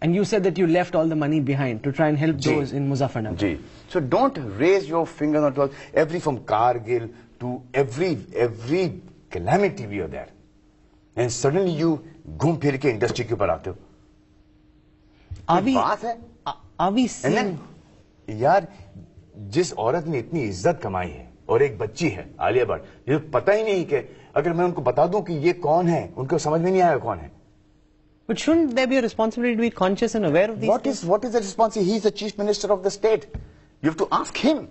And you said that you left all the money behind to try and help those in Muzaffarnagar. Ji. So don't raise your finger on every from Kargil to every calamity we are there. And suddenly you घूम फिर के industry के ऊपर आते हो. Are we seeing... यार जिस औरत ने इतनी इज्जत कमाई है और एक बच्ची है आलिया भट्ट, ये पता ही नहीं कि अगर मैं उनको बता दूं कि ये कौन है, उनको समझ में नहीं आएगा कौन है. But shouldn't there be a responsibility to be conscious and aware of these things? What is the responsibility? He is the chief minister of the state. You have to ask him.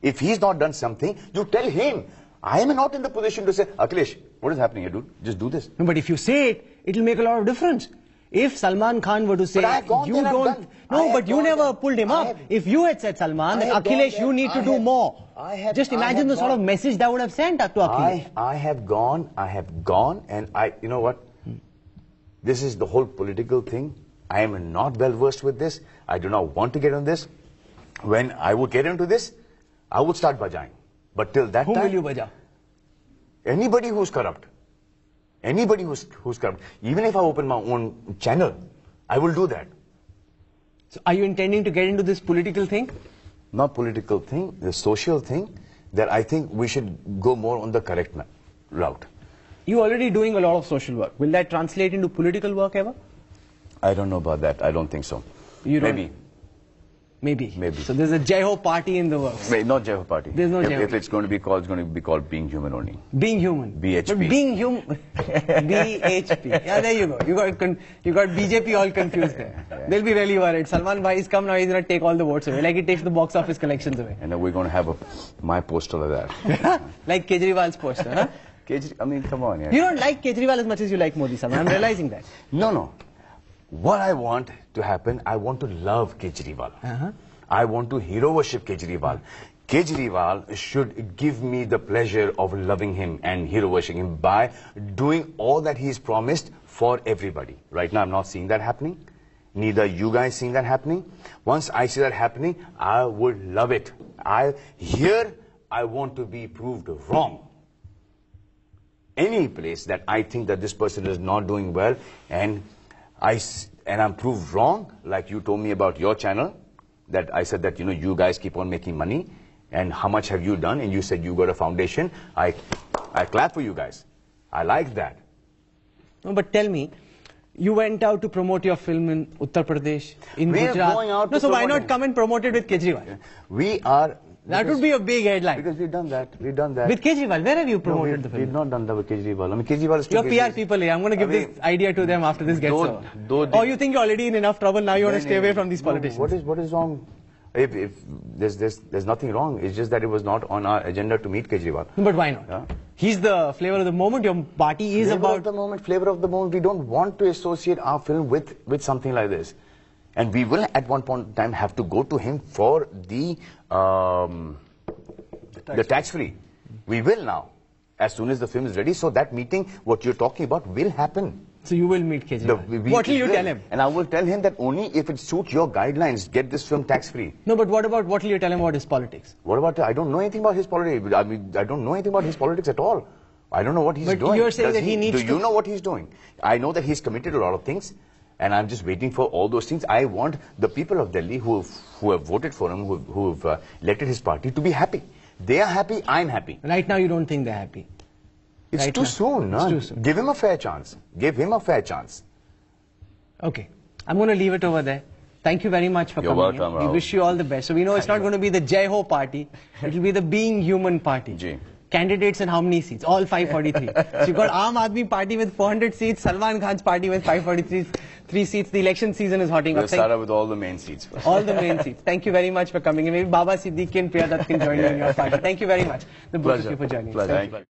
If he's not done something, you tell him. I am not in the position to say, Akhilesh, what is happening here, dude? Just do this. No, but if you say it, it'll make a lot of difference. If Salman Khan were to say, you don't... No, but you never pulled him up. If you had said, Salman, that Akhilesh, you need to do more. Just imagine the sort of message that would have sent up to Akhilesh. I have gone, and you know what? This is the whole political thing. I am not well versed with this. I do not want to get on this. When I would get into this, I would start bajaying. But till that time... Whom will you baja? Anybody who's corrupt. Anybody who's corrupt. Even if I open my own channel, I will do that. So are you intending to get into this political thing? Not political thing, the social thing, that I think we should go more on the correct route. You're already doing a lot of social work. Will that translate into political work ever? I don't know about that. I don't think so. You don't? Maybe. So there's a Jai Ho party in the works. Wait, not Jai Ho party. There's no Jai Ho. If it's going to be called Being Human only. Being Human. BHP. But Being Human. BHP. Yeah, there you go. You got BJP all confused there. Yeah. They'll be really worried. Salman Bhai is come now, he's going to take all the votes away. Like he takes the box office collections away. And then we're going to have my poster like that. Like Kejriwal's poster, huh? I mean, come on. Yeah. You don't like Kejriwal as much as you like Modi, Salman. I'm realizing that. No. What I want to happen, I want to love Kejriwal. I want to hero worship Kejriwal. Kejriwal should give me the pleasure of loving him and hero worshiping him by doing all that he's promised for everybody. Right now, I'm not seeing that happening. Neither you guys seeing that happening. Once I see that happening, I would love it. I want to be proved wrong. Any place that I think that this person is not doing well and I'm proved wrong, like you told me about your channel, that I said that, you guys keep on making money, and how much have you done? And you said you got a foundation. I clap for you guys. I like that. No, but tell me, you went out to promote your film in Uttar Pradesh, in Gujarat. Going out so why not come and promote it with Kejriwal? That would be a big headline. Because we've done that. With Kejriwal, where have you promoted the film? We've not done that with Kejriwal. I mean, Kejriwal is still... You're PR people here. I'm going to give this idea to them after this gets over. Or you think you're already in enough trouble, now you want to stay away from these politicians? What is wrong? If there's nothing wrong. It's just that it was not on our agenda to meet Kejriwal. But why not? Yeah? He's the flavor of the moment. Your party is about... Flavor of the moment. We don't want to associate our film with something like this. And we will at one point in time have to go to him for the tax-free. We will now, as soon as the film is ready. So that meeting, what you're talking about, will happen. So you will meet Kejriwal. What will you tell him? And I will tell him that only if it suits your guidelines, get this film tax-free. No, but what will you tell him about his politics? I don't know anything about his politics. I mean, I don't know anything about his politics at all. I don't know what he's doing. But you're saying that he needs to... Do you know what he's doing? I know that he's committed a lot of things. And I'm just waiting for all those things. I want the people of Delhi who have voted for him, who have elected his party, to be happy. They are happy, I'm happy. Right now you don't think they're happy? It's too soon, no? It's too soon. Give him a fair chance. Give him a fair chance. Okay. I'm going to leave it over there. Thank you very much for coming. You're welcome, We wish you all the best. So we know it's not going to be the Jai Ho party. It will be the Being Human party. Ji. Candidates in how many seats? All 543. So you've got Aam Aadmi party with 400 seats, Salman Khan's party with 543 seats. The election season is hotting up. We'll start with all the main seats. All the main seats. Thank you very much for coming. And maybe Baba Siddiqui and Priya Dutt can join you in your party. Thank you very much. The both of you for joining us.